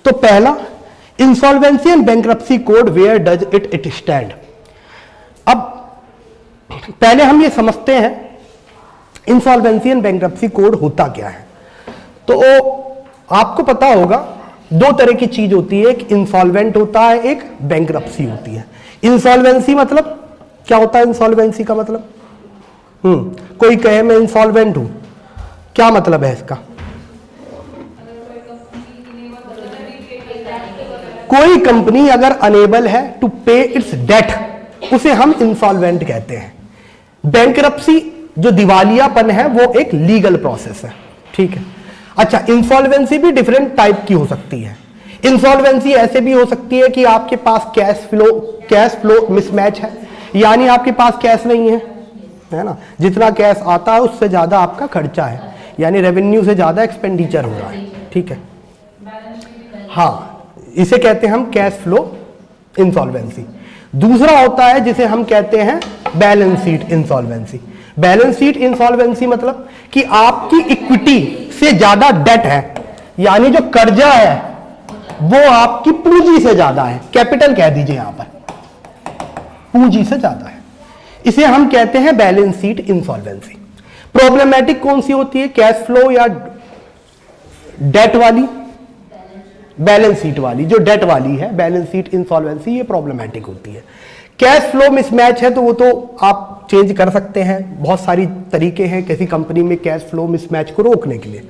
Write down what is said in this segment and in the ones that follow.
तो पहला, insolvency and bankruptcy code, where does it stand. अब पहले हम ये समझते हैं इंसॉल्वेंसी एंड बैंक्रप्सी कोड होता क्या है। तो आपको पता होगा दो तरह की चीज होती है, एक इंसॉल्वेंट होता है, एक बैंक्रप्सी होती है। इंसॉल्वेंसी मतलब क्या होता है? इंसॉल्वेंसी का मतलब कोई कहे मैं इंसॉल्वेंट हूं, क्या मतलब है इसका? कोई कंपनी अगर अनेबल है टू पे इट्स डेट, उसे हम इंसॉल्वेंट कहते हैं। बैंक्रप्सी जो दिवालियापन है वो एक लीगल प्रोसेस है, ठीक है। अच्छा, इंसॉल्वेंसी भी डिफरेंट टाइप की हो सकती है। इंसॉल्वेंसी ऐसे भी हो सकती है कि आपके पास कैश फ्लो मिसमैच है, यानी आपके पास कैश नहीं है ना, जितना कैश आता है उससे ज्यादा आपका खर्चा है, यानी रेवेन्यू से ज्यादा एक्सपेंडिचर हो रहा है, ठीक है। हाँ, इसे कहते हैं हम कैश फ्लो इंसॉल्वेंसी। दूसरा होता है जिसे हम कहते हैं balance sheet insolvency. Balance sheet insolvency मतलब कि आपकी इक्विटी से ज्यादा डेट है, यानी जो कर्जा है वो आपकी पूंजी से ज्यादा है, कैपिटल कह दीजिए यहां पर, पूंजी से ज्यादा है, इसे हम कहते हैं बैलेंस शीट इंसॉल्वेंसी। प्रॉब्लमैटिक कौन सी होती है, कैश फ्लो या डेट वाली? बैलेंस शीट वाली। जो डेट वाली है बैलेंस शीट इंसॉल्वेंसी, ये प्रॉब्लमैटिक होती है। कैश फ्लो मिसमैच है तो वो तो आप चेंज कर सकते हैं, बहुत सारी तरीके हैं किसी कंपनी में कैश फ्लो मिसमैच को रोकने के लिए।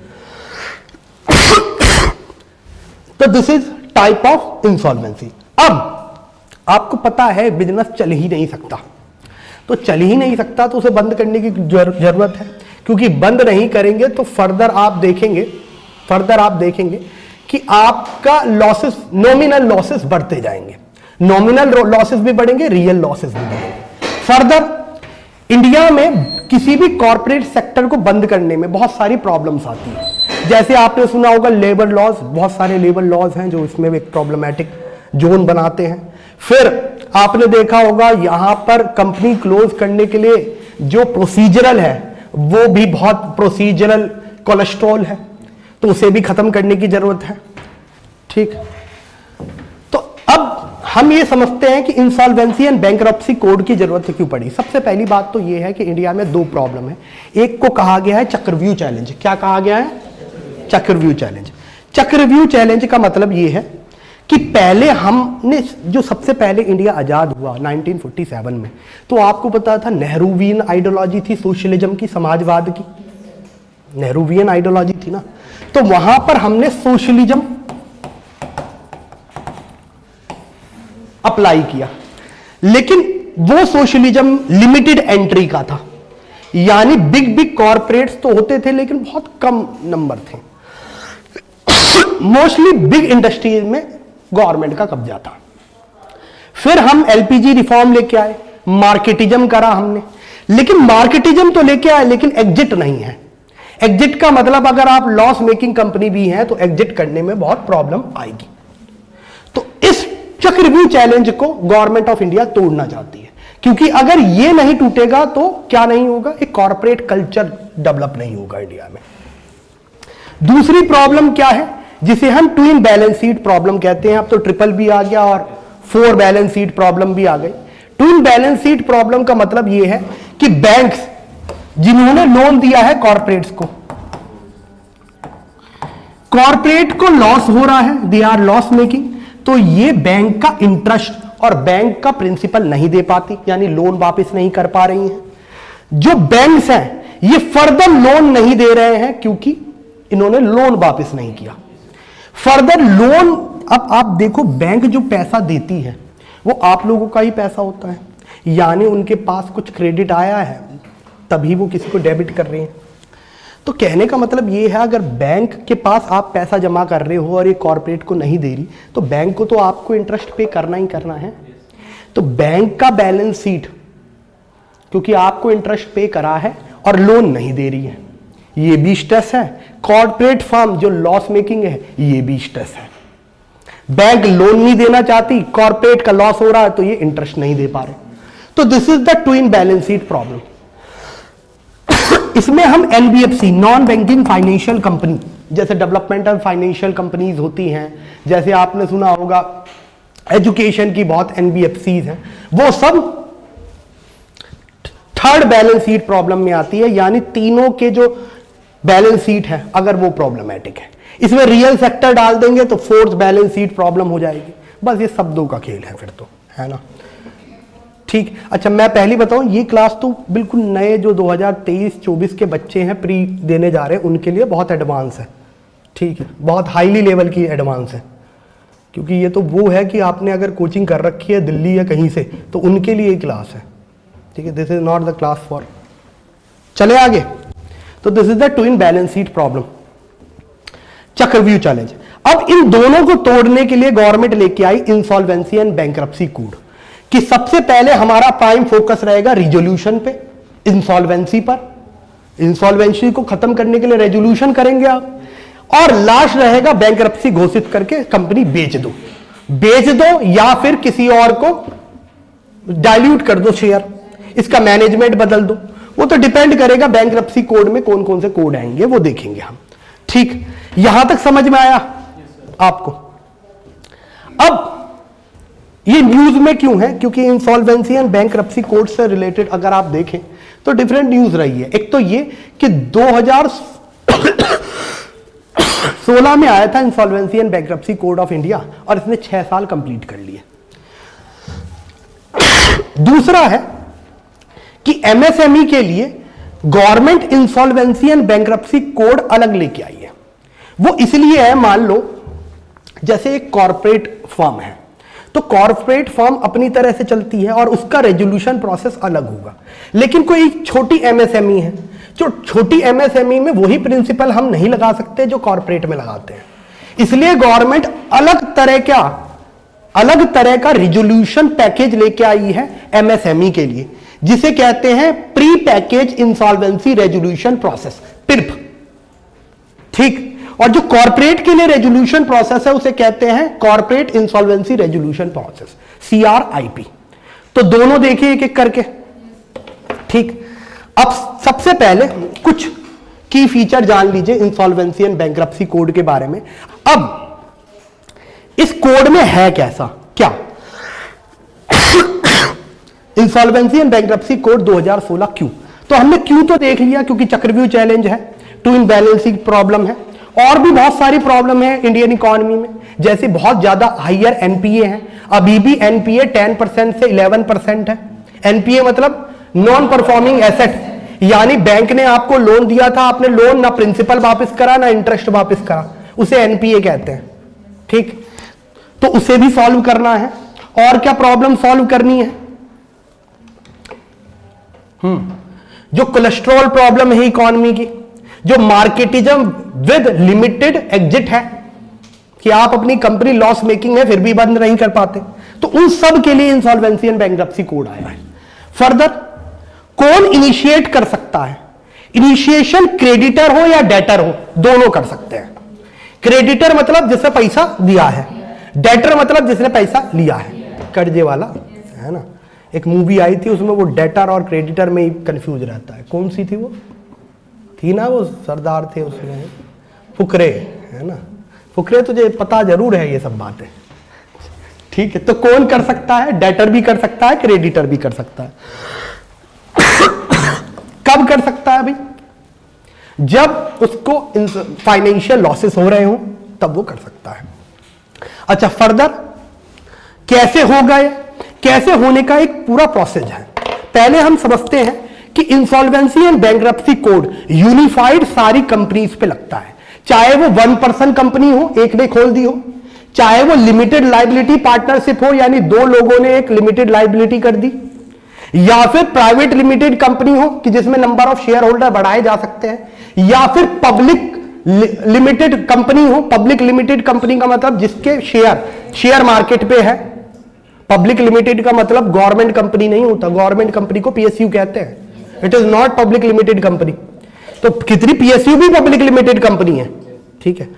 तो this is type of insolvency. अब आपको पता है बिजनेस चल ही नहीं सकता, तो चल ही नहीं सकता तो उसे बंद करने की जरूरत है, क्योंकि बंद नहीं करेंगे तो फर्दर आप देखेंगे कि आपका लॉसेस, नॉमिनल लॉसेस बढ़ते जाएंगे, नॉमिनल लॉसेस भी बढ़ेंगे, रियल लॉसेस भी बढ़ेंगे। फर्दर इंडिया में किसी भी कॉर्पोरेट सेक्टर को बंद करने में बहुत सारी प्रॉब्लम्स आती है। जैसे आपने सुना होगा लेबर लॉज, बहुत सारे लेबर लॉज हैं जो इसमें एक प्रॉब्लमैटिक जोन बनाते हैं। फिर आपने देखा होगा यहां पर कंपनी क्लोज करने के लिए जो प्रोसीजरल है वो भी बहुत प्रोसीजरल कोलेस्ट्रॉल है, तो उसे भी खत्म करने की जरूरत है, ठीक। तो अब हम ये समझते हैं कि इंसॉल्वेंसी एंड बैंक्रप्सी कोड की जरूरत क्यों पड़ी। सबसे पहली बात तो ये है कि इंडिया में दो प्रॉब्लम है। एक को कहा गया है चक्रव्यूह चैलेंज। क्या कहा गया है? चक्रव्यूह चैलेंज। चक्रव्यूह चैलेंज का मतलब ये है कि पहले हमने जो सबसे पहले इंडिया आजाद हुआ 1947 में, तो आपको पता था नेहरूवियन आइडियोलॉजी थी सोशलिज्म की, समाजवाद की, नेहरूवियन आइडियोलॉजी थी ना, तो वहां पर हमने सोशलिज्म अप्लाई किया, लेकिन वो सोशलिज्म लिमिटेड एंट्री का था, यानी बिग बिग कॉर्पोरेट्स तो होते थे लेकिन बहुत कम नंबर थे। मोस्टली बिग इंडस्ट्रीज में गवर्नमेंट का कब्जा था। फिर हम एलपीजी रिफॉर्म लेके आए, मार्केटिज्म करा हमने, लेकिन मार्केटिज्म तो लेके आए लेकिन एग्जिट नहीं है। एग्जिट का मतलब अगर आप लॉस मेकिंग कंपनी भी हैं तो एग्जिट करने में बहुत प्रॉब्लम आएगी। तो इस चक्रव्यूह चैलेंज को गवर्नमेंट ऑफ इंडिया तोड़ना चाहती है, क्योंकि अगर ये नहीं टूटेगा तो क्या नहीं होगा, एक कॉर्पोरेट कल्चर डेवलप नहीं होगा इंडिया में। दूसरी प्रॉब्लम क्या है, जिसे हम ट्विन बैलेंस शीट प्रॉब्लम कहते हैं। अब तो ट्रिपल भी आ गया और 4 बैलेंस शीट प्रॉब्लम भी आ गई। ट्विन बैलेंस शीट प्रॉब्लम का मतलब यह है कि बैंक्स जिन्होंने लोन दिया है कॉर्पोरेट्स को, कॉर्पोरेट को लॉस हो रहा है, दे आर लॉस मेकिंग, तो ये बैंक का इंटरेस्ट और बैंक का प्रिंसिपल नहीं दे पाती, यानी लोन वापस नहीं कर पा रही हैं। जो बैंक्स हैं ये फर्दर लोन नहीं दे रहे हैं क्योंकि इन्होंने लोन वापस नहीं किया। फर्दर लोन, अब आप देखो बैंक जो पैसा देती है वो आप लोगों का ही पैसा होता है, यानी उनके पास कुछ क्रेडिट आया है तभी वो किसी को डेबिट कर रहे हैं। तो कहने का मतलब ये है, अगर बैंक के पास आप पैसा जमा कर रहे हो और ये कॉर्पोरेट को नहीं दे रही, तो बैंक को तो आपको इंटरेस्ट पे करना ही करना है। तो बैंक का बैलेंस शीट, क्योंकि आपको इंटरेस्ट पे करा है और लोन नहीं दे रही है, ये भी स्ट्रेस है। कॉर्पोरेट फर्म जो लॉस मेकिंग है ये भी स्ट्रेस है। बैंक लोन नहीं देना चाहती, कॉर्पोरेट का लॉस हो रहा है तो ये इंटरेस्ट नहीं दे पा रहे। तो this is the twin balance sheet problem. इसमें हम NBFC, non banking financial company, जैसे डेवलपमेंटल फाइनेंशियल कंपनीज होती हैं, जैसे आपने सुना होगा एजुकेशन की बहुत एनबीएफसीज हैं, वो सब थर्ड बैलेंस शीट प्रॉब्लम में आती है, यानी तीनों के जो बैलेंस शीट है अगर वो प्रॉब्लमेटिक है, इसमें रियल सेक्टर डाल देंगे तो फोर्थ बैलेंस शीट प्रॉब्लम हो जाएगी। बस ये शब्दों का खेल है फिर तो, है ना। ठीक, अच्छा मैं पहली बताऊं, ये क्लास तो बिल्कुल नए जो 2023-24 के बच्चे हैं प्री देने जा रहे हैं उनके लिए बहुत एडवांस है। ठीक है, बहुत हाईली लेवल की एडवांस है, क्योंकि ये तो वो है कि आपने अगर कोचिंग कर रखी है दिल्ली या कहीं से तो उनके लिए क्लास है। ठीक है, this is not the class for. चले आगे, तो this is the twin balance sheet problem, चक्रव्यूह चैलेंज। अब इन दोनों को तोड़ने के लिए गवर्नमेंट लेके आई इंसॉल्वेंसी एंड बैंक्रप्सी कोड, कि सबसे पहले हमारा प्राइम फोकस रहेगा रिजोल्यूशन पे, इंसॉल्वेंसी पर, इंसॉल्वेंसी को खत्म करने के लिए रेजोल्यूशन करेंगे आप, और लास्ट रहेगा बैंक्रप्सी घोषित करके कंपनी बेच दो या फिर किसी और को डाइल्यूट कर दो शेयर, इसका मैनेजमेंट बदल दो। वो तो डिपेंड करेगा बैंक्रप्सी कोड में कौन कौन से कोड आएंगे वो देखेंगे हम। ठीक, यहां तक समझ में आया आपको। अब ये न्यूज में क्यों है, क्योंकि इंसॉल्वेंसी एंड बैंक्रप्सी कोड से रिलेटेड अगर आप देखें तो डिफरेंट न्यूज रही है। एक तो ये कि 2016 में आया था insolvency and bankruptcy code of India और इसने 6 साल कंप्लीट कर लिए। दूसरा है कि एमएसएमई के लिए government insolvency and bankruptcy code अलग लेके आई है। वो इसलिए है, मान लो जैसे एक कॉर्पोरेट फर्म है, तो कॉर्पोरेट फर्म अपनी तरह से चलती है और उसका रेजोल्यूशन प्रोसेस अलग होगा। लेकिन कोई छोटी एमएसएमई है, जो छोटी एमएसएमई में वही प्रिंसिपल हम नहीं लगा सकते जो कॉर्पोरेट में लगाते हैं, इसलिए गवर्नमेंट अलग तरह का रेजोल्यूशन पैकेज लेके आई है एमएसएमई के लिए, जिसे कहते हैं pre package insolvency resolution process, PIRP. ठीक, और जो कॉर्पोरेट के लिए रेजोल्यूशन प्रोसेस है उसे कहते हैं corporate insolvency resolution process, CRIP। तो दोनों देखिए एक एक करके। ठीक, अब सबसे पहले कुछ की फीचर जान लीजिए इंसॉल्वेंसी एंड बैंक्रप्सी कोड के बारे में। अब इस कोड में है कैसा क्या, इंसॉल्वेंसी एंड बैंक्रप्सी कोड 2016 क्यों, तो हमने क्यों तो देख लिया, क्योंकि चक्रव्यूह चैलेंज है, ट्विन बैलेंसिंग प्रॉब्लम है, और भी बहुत सारी प्रॉब्लम है इंडियन इकोनॉमी में, जैसे बहुत ज्यादा हायर एनपीए है। अभी भी एनपीए 10% से 11% है। एनपीए मतलब नॉन परफॉर्मिंग एसेट, यानी बैंक ने आपको लोन दिया था, आपने लोन ना प्रिंसिपल वापस करा ना इंटरेस्ट वापस करा, उसे एनपीए कहते हैं। ठीक, तो उसे भी सॉल्व करना है। और क्या प्रॉब्लम सॉल्व करनी है, जो कोलेस्ट्रॉल प्रॉब्लम है इकोनॉमी की, जो मार्केटिज्म विद लिमिटेड एग्जिट है, कि आप अपनी कंपनी लॉस मेकिंग है फिर भी बंद नहीं कर पाते, तो उन सब के लिए इंसॉल्वेंसी एंड बैंक्रप्सी कोड आया है। फर्दर कौन इनिशिएट कर सकता है, इनिशिएशन क्रेडिटर हो या डेटर हो, दोनों कर सकते हैं। क्रेडिटर मतलब जिसने पैसा दिया है, डेटर मतलब जिसने पैसा लिया है, कर्जे वाला, है ना। एक मूवी आई थी उसमें वो डेटर और क्रेडिटर में ही कंफ्यूज रहता है, कौन सी थी वो, थी ना वो सरदार थे उसमें, फुकरे, है ना। फुकरे, तुझे पता जरूर है ये सब बातें। ठीक है, तो कौन कर सकता है, डेटर भी कर सकता है, क्रेडिटर भी कर सकता है। कब कर सकता है भाई, जब उसको फाइनेंशियल लॉसेस हो रहे हो तब वो कर सकता है। अच्छा, फर्दर कैसे होगा ये, कैसे होने का एक पूरा प्रोसेस है। पहले हम समझते हैं कि insolvency and bankruptcy code unified सारी कंपनीज पे लगता है, चाहे वो 1 पर्सन कंपनी हो, एक ने खोल दी हो, चाहे वो लिमिटेड लाइबिलिटी पार्टनरशिप हो, यानी 2 लोगों ने एक लिमिटेड लाइबिलिटी कर दी, या फिर प्राइवेट लिमिटेड कंपनी हो कि जिसमें नंबर ऑफ शेयर होल्डर बढ़ाए जा सकते हैं, या फिर पब्लिक लिमिटेड कंपनी हो। पब्लिक लिमिटेड कंपनी का मतलब जिसके शेयर मार्केट पे है। पब्लिक लिमिटेड का मतलब गवर्नमेंट कंपनी नहीं होता, गवर्नमेंट कंपनी को पीएसयू कहते हैं, it is not public limited company. तो कितनी पीएसयू भी पब्लिक लिमिटेड कंपनी है। ठीक है,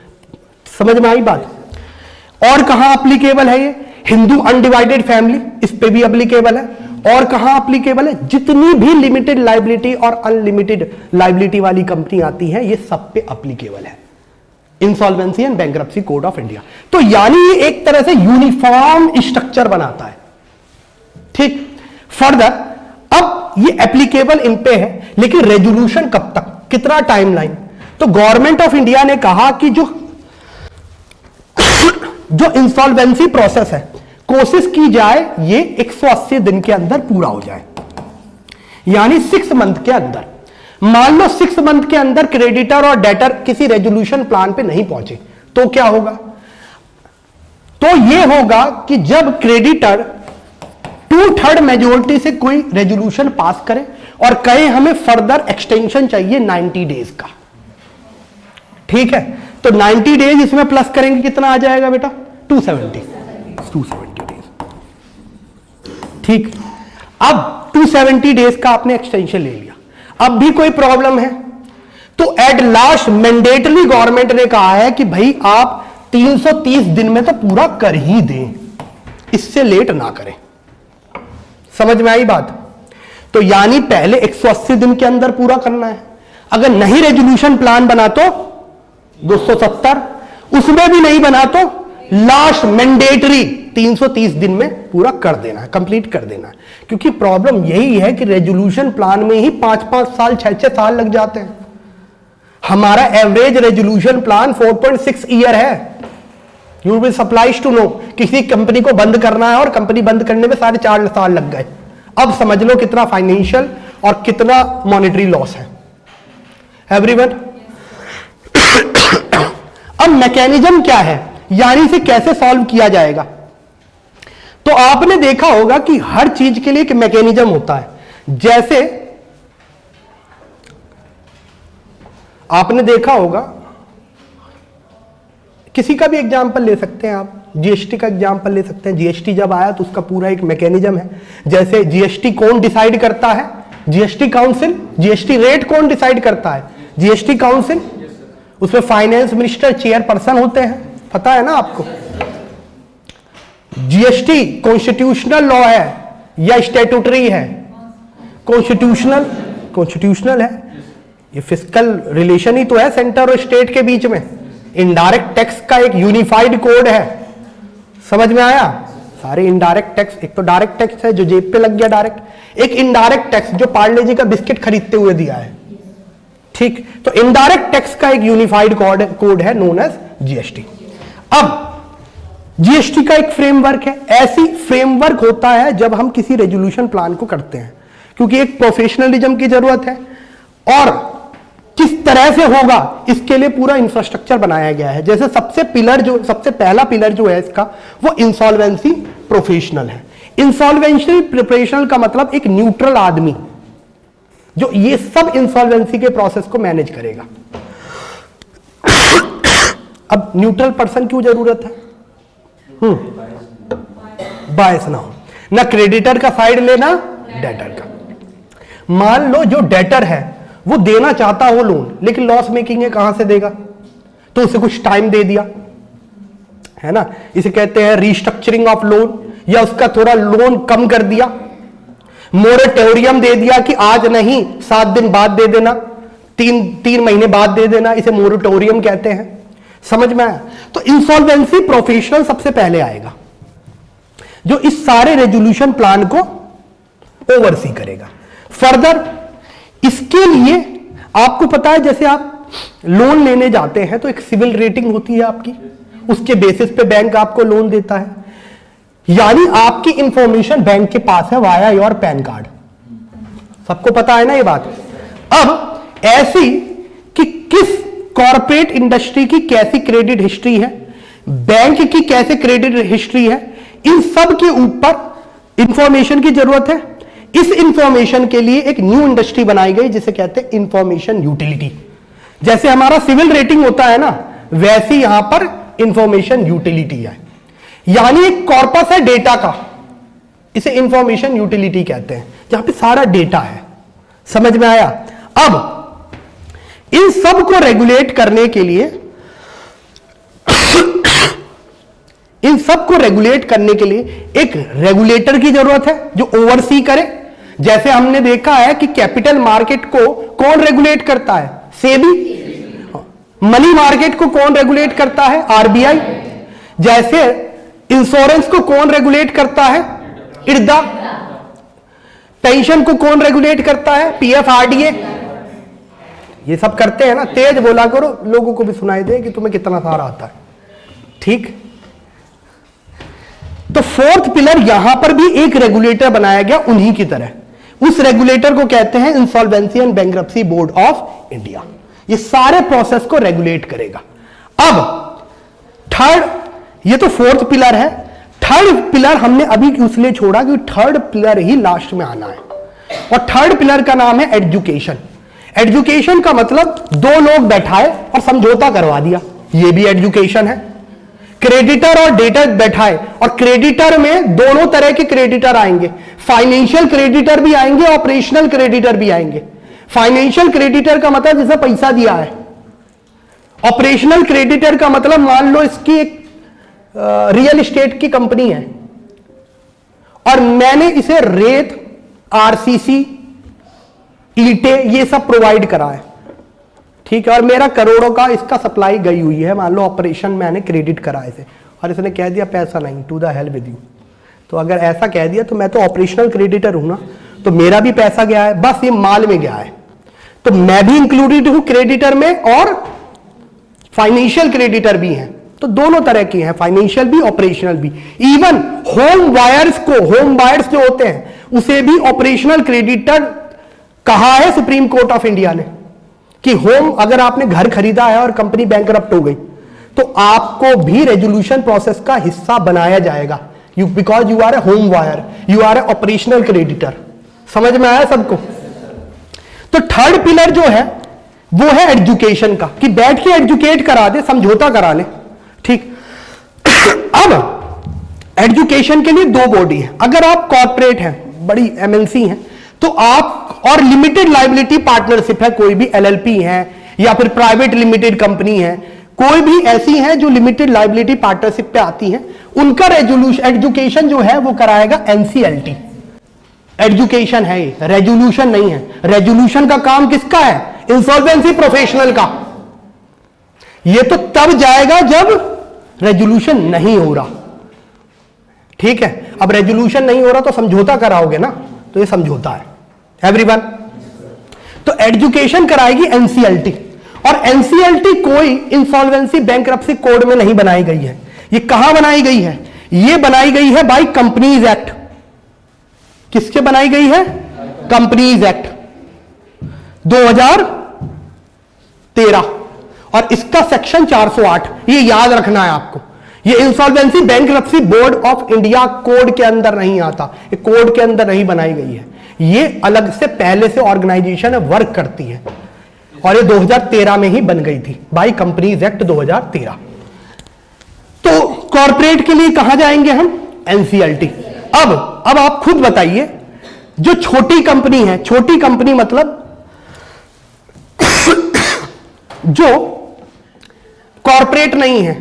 समझ में आई बात। और कहां एप्लीकेबल है ये, हिंदू अनडिवाइडेड फैमिली, इस पे भी एप्लीकेबल है। और कहां एप्लीकेबल है? जितनी भी लिमिटेड लाइबिलिटी और अनलिमिटेड लाइबिलिटी वाली कंपनी आती है, ये सब पे एप्लीकेबल है insolvency and bankruptcy code of India. तो यानी ये एक तरह से यूनिफॉर्म स्ट्रक्चर बनाता है। ठीक, फर्दर अब ये एप्लीकेबल इन पे है, लेकिन रेजोल्यूशन कब तक, कितना टाइमलाइन? तो गवर्नमेंट ऑफ इंडिया ने कहा कि जो इंसॉल्वेंसी प्रोसेस है, कोशिश की जाए ये 180 दिन के अंदर पूरा हो जाए, यानी 6 मंथ के अंदर। मान लो 6 मंथ के अंदर क्रेडिटर और डेटर किसी रेजोल्यूशन प्लान पे नहीं पहुंचे, तो क्या होगा? तो ये होगा कि जब क्रेडिटर 2/3 मेजोरिटी से कोई रेजोल्यूशन पास करे और कहे हमें फर्दर एक्सटेंशन चाहिए 90 डेज का, ठीक है, तो 90 डेज इसमें प्लस करेंगे, कितना आ जाएगा बेटा? 270 डेज। ठीक, अब 270 डेज का आपने एक्सटेंशन ले लिया, अब भी कोई प्रॉब्लम है तो एट लास्ट मैंडेटरी गवर्नमेंट ने कहा है कि भाई आप 330 दिन में तो पूरा कर ही दें, इससे लेट ना करें। समझ में आई बात? तो यानी पहले 180 दिन के अंदर पूरा करना है, अगर नहीं रेजोल्यूशन प्लान बना तो 270, उसमें भी नहीं बना तो लास्ट मैंडेटरी 330 दिन में पूरा कर देना है, कंप्लीट कर देना है। क्योंकि प्रॉब्लम यही है कि रेजोल्यूशन प्लान में ही 5-5 साल 6-6 साल लग जाते हैं। हमारा एवरेज रेजोल्यूशन प्लान 4.6 ईयर है। You will surprise to know, किसी कंपनी को बंद करना है और कंपनी बंद करने में 4.5 साल लग गए। अब समझ लो कितना फाइनेंशियल और कितना मॉनेटरी लॉस है एवरीवन। अब मैकेनिज्म क्या है, यानी इसे कैसे सॉल्व किया जाएगा? तो आपने देखा होगा कि हर चीज के लिए एक मैकेनिज्म होता है। जैसे आपने देखा होगा, किसी का भी एग्जांपल ले सकते हैं आप, जीएसटी का एग्जांपल ले सकते हैं। जीएसटी जब आया तो उसका पूरा एक मैकेनिज्म है। जैसे जीएसटी कौन डिसाइड करता है? GST council. जीएसटी रेट कौन डिसाइड करता है? GST council. उसमें फाइनेंस मिनिस्टर चेयरपर्सन होते हैं, पता है ना आपको। जीएसटी कॉन्स्टिट्यूशनल लॉ है या स्टैट्यूटरी है? कॉन्स्टिट्यूशनल है। ये फिस्कल रिलेशन ही तो है सेंटर और स्टेट के बीच में। इनडायरेक्ट टैक्स का एक यूनिफाइड कोड है, समझ में आया? सारे इनडायरेक्ट टैक्स, एक तो डायरेक्ट टैक्स है जो जेब पे लग गया डायरेक्ट, एक इनडायरेक्ट टैक्स जो पार्ले जी का बिस्किट खरीदते हुए दिया है। ठीक, तो इनडायरेक्ट टैक्स का एक यूनिफाइड कोड है नोन एज जीएसटी। अब जीएसटी का एक फ्रेमवर्क है। ऐसी फ्रेमवर्क होता है जब हम किसी रेजोल्यूशन प्लान को करते हैं, क्योंकि एक प्रोफेशनलिज्म की जरूरत है और किस तरह से होगा इसके लिए पूरा इंफ्रास्ट्रक्चर बनाया गया है। जैसे सबसे पहला पिलर जो है इसका, वो इंसॉल्वेंसी प्रोफेशनल है। इंसॉल्वेंसी प्रोफेशनल का मतलब एक न्यूट्रल आदमी जो ये सब इंसॉल्वेंसी के प्रोसेस को मैनेज करेगा। अब न्यूट्रल पर्सन क्यों जरूरत है? बायस ना हो, ना क्रेडिटर का साइड लेना डेटर का। मान लो जो डेटर है वो देना चाहता हो लोन, लेकिन लॉस मेकिंग है, कहां से देगा? तो उसे कुछ टाइम दे दिया है ना, इसे कहते हैं रीस्ट्रक्चरिंग ऑफ लोन, या उसका थोड़ा लोन कम कर दिया, मोरेटोरियम दे दिया कि आज नहीं 7 दिन बाद दे देना, 3 महीने बाद दे देना, इसे मोरेटोरियम कहते हैं। समझ में आया? तो इंसॉल्वेंसी प्रोफेशनल सबसे पहले आएगा जो इस सारे रेजोल्यूशन प्लान को ओवरसी करेगा। फर्दर इसके लिए आपको पता है, जैसे आप लोन लेने जाते हैं तो एक सिविल रेटिंग होती है आपकी, उसके बेसिस पे बैंक आपको लोन देता है। यानी आपकी इंफॉर्मेशन बैंक के पास है वाया योर पैन कार्ड। सबको पता है ना ये बात। अब ऐसी कि किस कॉर्पोरेट इंडस्ट्री की कैसी क्रेडिट हिस्ट्री है, बैंक की कैसे क्रेडिट हिस्ट्री है, इन सब के ऊपर इंफॉर्मेशन की जरूरत है। इस इंफॉर्मेशन के लिए एक न्यू इंडस्ट्री बनाई गई जिसे कहते हैं इंफॉर्मेशन यूटिलिटी। जैसे हमारा सिविल रेटिंग होता है ना, वैसे यहां पर इंफॉर्मेशन यूटिलिटी है। यानी एक कॉर्पस है डेटा का, इसे इंफॉर्मेशन यूटिलिटी कहते हैं, जहां पे सारा डेटा है। समझ में आया? अब इन सब को रेगुलेट करने के लिए इन सब को रेगुलेट करने के लिए एक रेगुलेटर की जरूरत है जो ओवरसी करे। जैसे हमने देखा है कि कैपिटल मार्केट को कौन रेगुलेट करता है? सेबी। मनी मार्केट को कौन रेगुलेट करता है? आरबीआई। जैसे इंश्योरेंस को कौन रेगुलेट करता है? इरडा। पेंशन को कौन रेगुलेट करता है? पीएफआरडीए। ये सब करते हैं ना। तेज बोला करो, लोगों को भी सुनाई दे कि तुम्हें कितना सारा आता है। ठीक। तो फोर्थ पिलर यहां पर भी एक रेगुलेटर बनाया गया उन्हीं की तरह। उस रेगुलेटर को कहते हैं insolvency and bankruptcy board of India. ये सारे प्रोसेस को रेगुलेट करेगा। अब थर्ड, ये तो फोर्थ पिलर है। थर्ड पिलर हमने अभी इसलिए छोड़ा कि थर्ड पिलर ही लास्ट में आना है, और थर्ड पिलर का नाम है एजुकेशन। एजुकेशन का मतलब दो लोग बैठाए और समझौता करवा दिया, ये भी एजुकेशन है। क्रेडिटर और डेटर बैठाए, और क्रेडिटर में दोनों तरह के क्रेडिटर आएंगे, फाइनेंशियल क्रेडिटर भी आएंगे, ऑपरेशनल क्रेडिटर भी आएंगे। फाइनेंशियल क्रेडिटर का मतलब जिसे पैसा दिया है। ऑपरेशनल क्रेडिटर का मतलब मान लो इसकी एक रियल एस्टेट की कंपनी है और मैंने इसे रेत, आरसीसी, ईंटे ये सब प्रोवाइड करा है, ठीक है, और मेरा करोड़ों का इसका सप्लाई गई हुई है। मान लो ऑपरेशन मैंने क्रेडिट करा इसे और इसने कह दिया पैसा नहीं, to the hell with you. तो अगर ऐसा कह दिया तो मैं तो ऑपरेशनल क्रेडिटर हूं ना, तो मेरा भी पैसा गया है, बस ये माल में गया है, तो मैं भी इंक्लूडेड हूं क्रेडिटर में, और फाइनेंशियल क्रेडिटर भी हैं। तो दोनों तरह की हैं, फाइनेंशियल भी ऑपरेशनल भी। इवन होम बायर्स को, होम बायर्स जो होते हैं उसे भी ऑपरेशनल क्रेडिटर कहा है सुप्रीम कोर्ट ऑफ इंडिया ने, कि होम, अगर आपने घर खरीदा है और कंपनी बैंकरप्ट हो गई तो आपको भी रेजोल्यूशन प्रोसेस का हिस्सा बनाया जाएगा, because you are a home buyer, you are a operational creditor. समझ में आया सबको? तो थर्ड पिलर जो है वो है एजुकेशन का, कि बैठ के एजुकेट करा दे, समझौता करा ले। ठीक। अब एजुकेशन के लिए दो बॉडी है। अगर आप कॉर्पोरेट हैं, बड़ी एमएनसी हैं, तो आप, और लिमिटेड लाइबिलिटी पार्टनरशिप है, कोई भी एलएलपी है या फिर प्राइवेट लिमिटेड कंपनी है, कोई भी ऐसी है जो लिमिटेड लाइबिलिटी पार्टनरशिप पे आती है, उनका रेजोल्यूशन, एजुकेशन जो है वो कराएगा एनसीएलटी। एजुकेशन है ये, रेजोल्यूशन नहीं है। रेजोल्यूशन का काम किसका है? इंसॉल्वेंसी प्रोफेशनल का। ये तो तब जाएगा जब रेजोल्यूशन नहीं हो रहा। ठीक है, अब रेजोल्यूशन नहीं हो रहा तो समझौता कराओगे ना, तो ये समझौता है एवरीवन। तो एजुकेशन कराएगी एनसीएलटी, और एनसीएलटी कोई इंसॉल्वेंसी बैंक्रप्सी कोड में नहीं बनाई गई है। ये कहां बनाई गई है? ये बनाई गई है बाय कंपनीज एक्ट। किसके बनाई गई है? कंपनीज एक्ट 2013, और इसका सेक्शन 408, ये याद रखना है आपको। ये insolvency bankruptcy board of India code के अंदर नहीं आता, ये कोड के अंदर नहीं बनाई गई है, ये अलग से पहले से ऑर्गेनाइजेशन वर्क करती है, और ये 2013 में ही बन गई थी बाय कंपनीज एक्ट 2013। तो कॉर्पोरेट के लिए कहां जाएंगे हम? एनसीएलटी। अब आप खुद बताइए, जो छोटी कंपनी है, छोटी कंपनी मतलब जो कॉर्पोरेट नहीं है,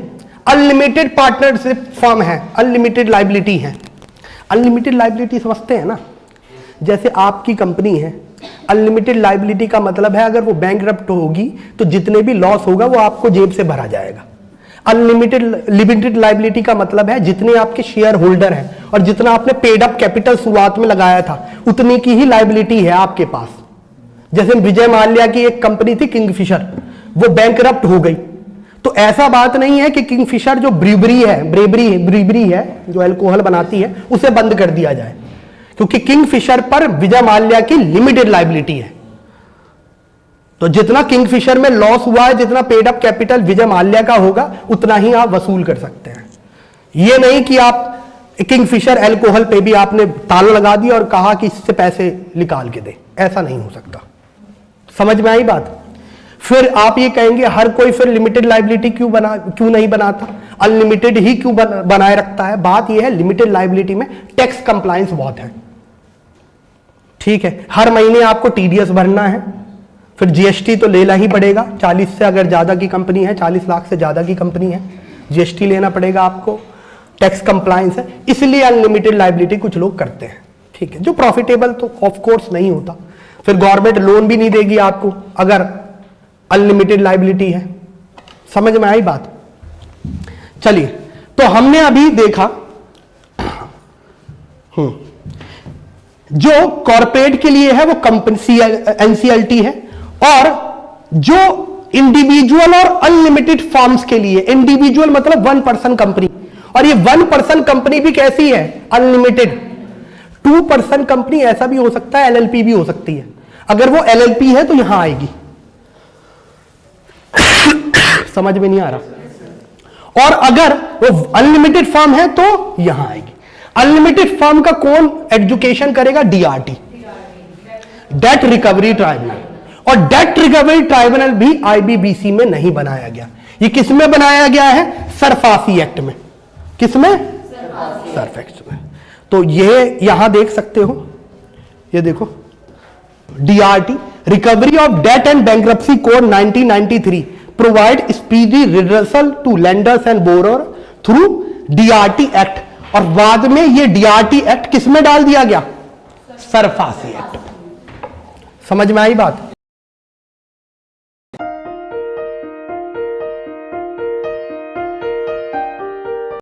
अनलिमिटेड पार्टनरशिप फर्म है, अनलिमिटेड लाइबिलिटी है। अनलिमिटेड लाइबिलिटी समझते हैं ना? जैसे आपकी कंपनी है, अनलिमिटेड लाइबिलिटी का मतलब है अगर वो बैंकरप्ट होगी तो जितने भी लॉस होगा वो आपको जेब से भरा जाएगा। अनलिमिटेड लिमिटेड लाइबिलिटी का मतलब है जितने आपके शेयर होल्डर हैं और जितना आपने पेड अप कैपिटल शुरुआत में लगाया था उतनी की ही लाइबिलिटी है आपके पास। जैसे विजय माल्या की एक कंपनी थी किंगफिशर, वो बैंकरप्ट हो गई, तो ऐसा बात नहीं है कि किंगफिशर जो ब्रीबरी है जो अल्कोहल बनाती है उसे बंद कर दिया जाए, क्योंकि किंगफिशर पर विजय माल्या की लिमिटेड लाइबिलिटी है। तो जितना किंगफिशर में लॉस हुआ है, जितना paid up capital Vijay Mallya का होगा उतना ही आप वसूल कर सकते हैं। यह नहीं कि आप किंगफिशर अल्कोहल पे भी आपने ताला लगा दिया और कहा कि इससे पैसे निकाल के दे, ऐसा नहीं हो सकता। समझ में आई बात? फिर आप ये कहेंगे हर कोई फिर लिमिटेड लाइबिलिटी क्यों नहीं बनाता, अनलिमिटेड ही क्यों बनाए रखता है? बात यह है, लिमिटेड लाइबिलिटी में टैक्स कंप्लायंस बहुत है। ठीक है, हर महीने आपको टीडीएस भरना है, फिर जीएसटी तो लेना ही पड़ेगा। 40 से अगर ज्यादा की कंपनी है, 40 लाख से ज्यादा की कंपनी है, जीएसटी लेना पड़ेगा आपको। टैक्स कंप्लायंस है, इसलिए अनलिमिटेड लायबिलिटी कुछ लोग करते हैं, ठीक है। जो प्रॉफिटेबल तो ऑफ कोर्स नहीं होता, फिर गवर्नमेंट लोन भी नहीं देगी आपको अगर अनलिमिटेड लायबिलिटी है। समझ में आई बात? चलिए, तो हमने अभी देखा जो कॉर्पोरेट के लिए है वो कंपनी एनसीएलटी है, और जो इंडिविजुअल और अनलिमिटेड फॉर्म्स के लिए, इंडिविजुअल मतलब 1 पर्सन कंपनी, और ये 1 पर्सन कंपनी भी कैसी है? अनलिमिटेड। 2 पर्सन कंपनी ऐसा भी हो सकता है, एलएलपी भी हो सकती है। अगर वो एलएलपी है तो यहां आएगी। समझ में नहीं आ रहा? और अगर वो अनलिमिटेड फॉर्म है तो यहां आएगी। अनलिमिटेड फॉर्म का कौन एजुकेशन करेगा? DRT, date recovery tribunal. और डेट रिकवरी ट्राइब्यूनल भी आईबीबीसी में नहीं बनाया गया। ये किस में बनाया गया है? सरफासी एक्ट में। किस में? सर्फ एक्ट में। तो ये यहां देख सकते हो, ये देखो, DRT, recovery of debt and bankruptcy code 1993 provide speedy redressal to lenders and borrower through DRT act. और बाद में ये डीआरटी एक्ट किस में डाल दिया गया? SARFAESI act. समझ में आई बात?